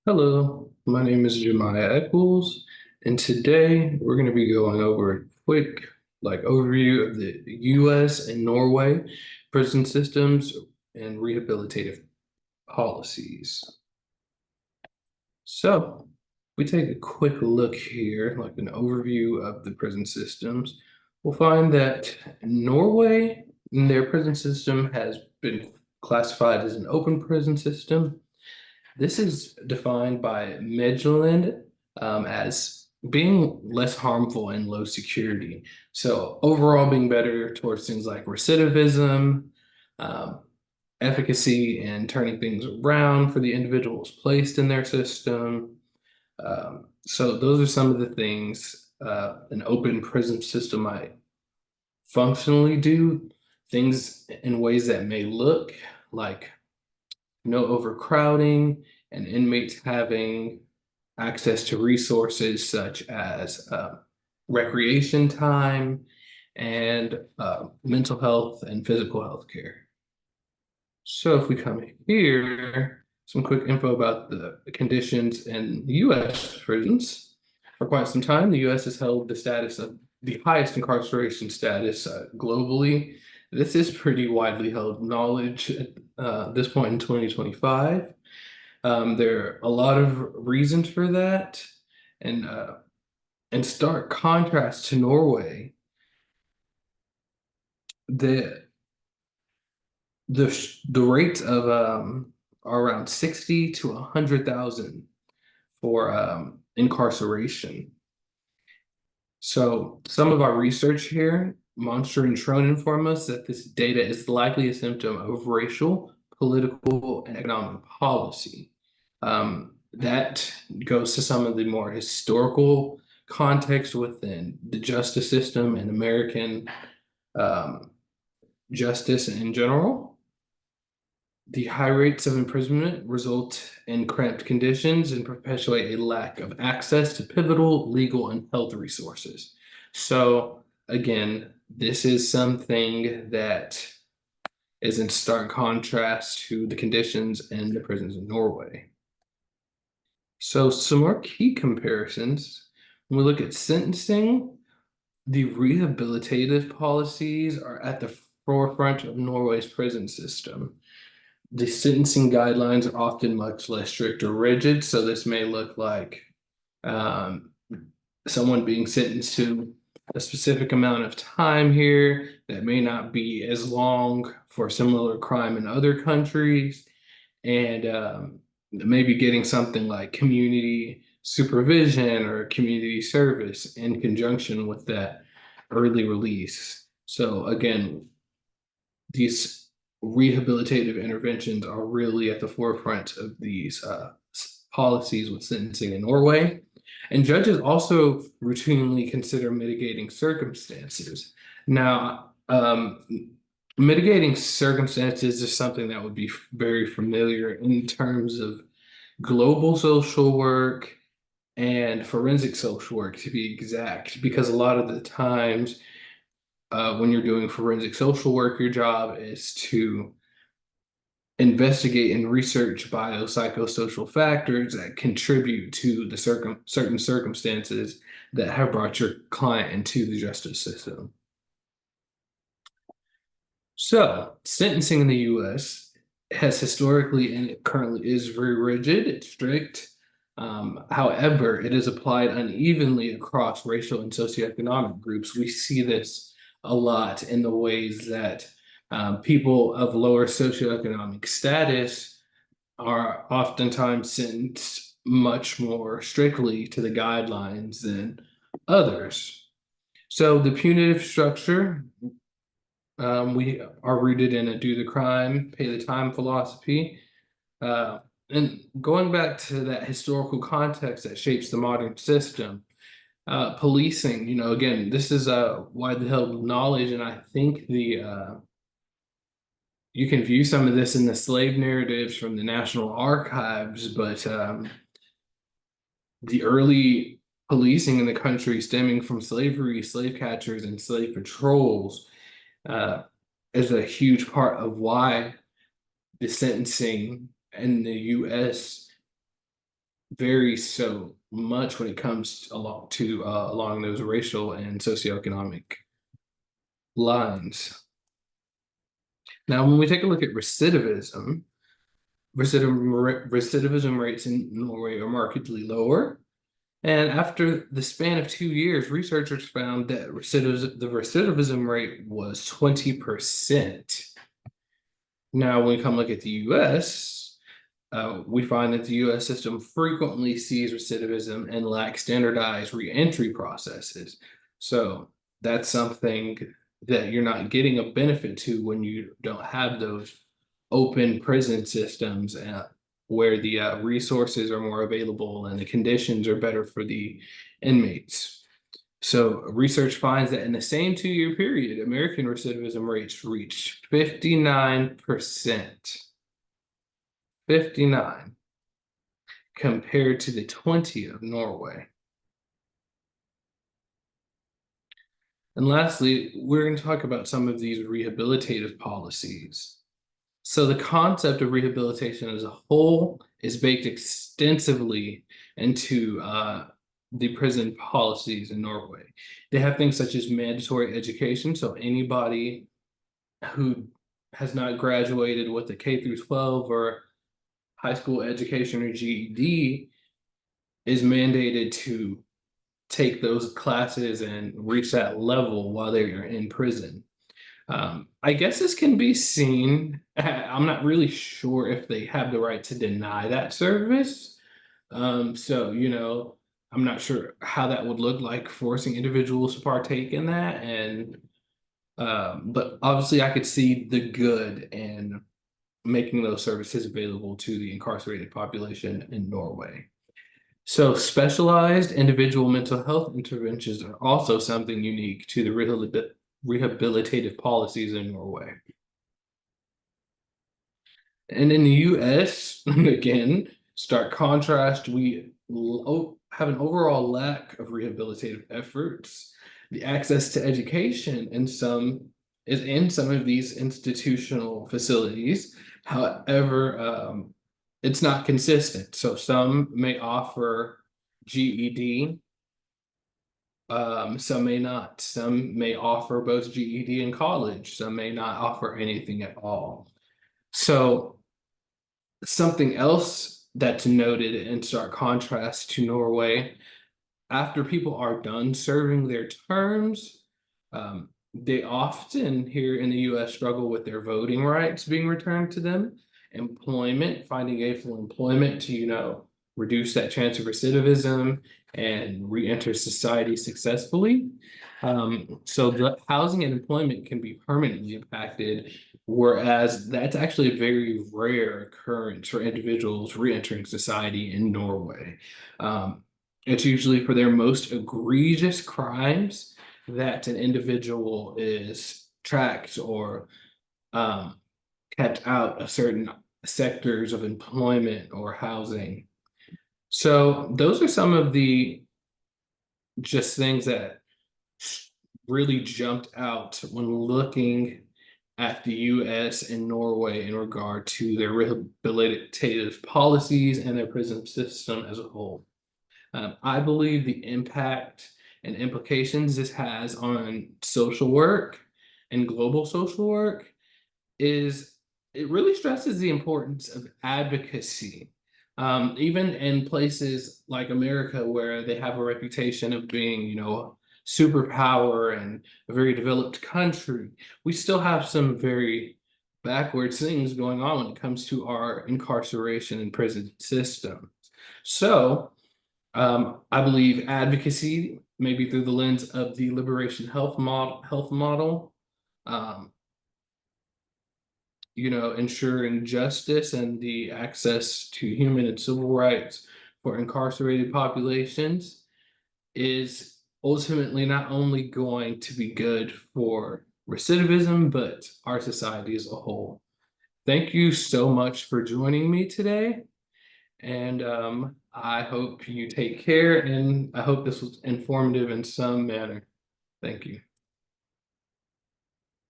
Hello, my name is Jemiah Eccles, and today we're going to be going over a quick overview of the U.S. and Norway prison systems and rehabilitative policies. So, we take a quick look here, like an overview of the prison systems. We'll find that Norway, their prison system has been classified as an open prison system. This is defined by Midland as being less harmful and low security. So overall being better towards things like recidivism, um, efficacy, and turning things around for the individuals placed in their system. So those are some of the things an open prison system might functionally do. Things in ways that may look like no overcrowding, and inmates having access to resources such as recreation time and mental health and physical health care. So if we come here, some quick info about the conditions in U.S. prisons. For quite some time, the U.S. has held the status of the highest incarceration status globally. This is pretty widely held knowledge at this point in 2025. There are a lot of reasons for that, and in stark contrast to Norway, the the rates of are around 60 to 100,000 for incarceration. So some of our research here, Monster and Schroen inform us that this data is likely a symptom of racial, political, and economic policy. That goes to some of the more historical context within the justice system and American um, justice in general. The high rates of imprisonment result in cramped conditions and perpetuate a lack of access to pivotal legal and health resources. So, again, this is something that is in stark contrast to the conditions in the prisons in Norway. So, some more key comparisons. When we look at sentencing, the rehabilitative policies are at the forefront of Norway's prison system. The sentencing guidelines are often much less strict or rigid, so this may look like um, someone being sentenced to a specific amount of time here that may not be as long for a similar crime in other countries, and maybe getting something like community supervision or community service in conjunction with that early release. So again, these rehabilitative interventions are really at the forefront of these policies with sentencing in Norway. And judges also routinely consider mitigating circumstances. Now, mitigating circumstances is something that would be very familiar in terms of global social work and forensic social work, to be exact, because a lot of the times when you're doing forensic social work, your job is to investigate and research biopsychosocial factors that contribute to the certain circumstances that have brought your client into the justice system. So, sentencing in the US has historically and it currently is very rigid, it's strict. However, it is applied unevenly across racial and socioeconomic groups. We see this a lot in the ways that people of lower socioeconomic status are oftentimes sentenced much more strictly to the guidelines than others. So the punitive structure, we are rooted in a do the crime, pay the time philosophy. And going back to that historical context that shapes the modern system, policing, again, this is a widely held knowledge, and I think the you can view some of this in the slave narratives from the National Archives, but the early policing in the country stemming from slavery, slave catchers, and slave patrols uh, is a huge part of why the sentencing in the U.S. vary so much when it comes along those racial and socioeconomic lines. Now, when we take a look at recidivism rates in Norway are markedly lower. And after the span of 2 years, researchers found that the recidivism rate was 20%. Now, when we come look at the US, we find that the US system frequently sees recidivism and lacks standardized reentry processes. So that's something that you're not getting a benefit to when you don't have those open prison systems where the resources are more available and the conditions are better for the inmates. So research finds that in the same 2 year period, American recidivism rates reached 59%. 59 compared to the 20 of Norway. And lastly, we're going to talk about some of these rehabilitative policies. So the concept of rehabilitation as a whole is baked extensively into the prison policies in Norway. They have things such as mandatory education. So anybody who has not graduated with a K through 12 or high school education or GED is mandated to take those classes and reach that level while they are in prison. I guess this can be seen. I'm not really sure if they have the right to deny that service. So, I'm not sure how that would look like forcing individuals to partake in that. But obviously, I could see the good in making those services available to the incarcerated population in Norway. So, specialized individual mental health interventions are also something unique to the rehabilitative policies in Norway. And in the US, again, stark contrast, we have an overall lack of rehabilitative efforts. The access to education is in some of these institutional facilities. However, it's not consistent. So some may offer GED, some may not. Some may offer both GED and college. Some may not offer anything at all. So something else that's noted in stark contrast to Norway, after people are done serving their terms, they often here in the US struggle with their voting rights being returned to them, employment, finding gainful employment to, reduce that chance of recidivism and re-enter society successfully. So the housing and employment can be permanently impacted, whereas that's actually a very rare occurrence for individuals re-entering society in Norway. It's usually for their most egregious crimes that an individual is tracked or kept out of certain sectors of employment or housing. So those are some of the just things that really jumped out when looking at the US and Norway in regard to their rehabilitative policies and their prison system as a whole. I believe the impact and implications this has on social work and global social work is it really stresses the importance of advocacy. Even in places like America, where they have a reputation of being, superpower and a very developed country, we still have some very backwards things going on when it comes to our incarceration and prison system. So, I believe advocacy, maybe through the lens of the liberation health model, um, ensuring justice and the access to human and civil rights for incarcerated populations is ultimately not only going to be good for recidivism, but our society as a whole. Thank you so much for joining me today. And I hope you take care, and I hope this was informative in some manner. Thank you.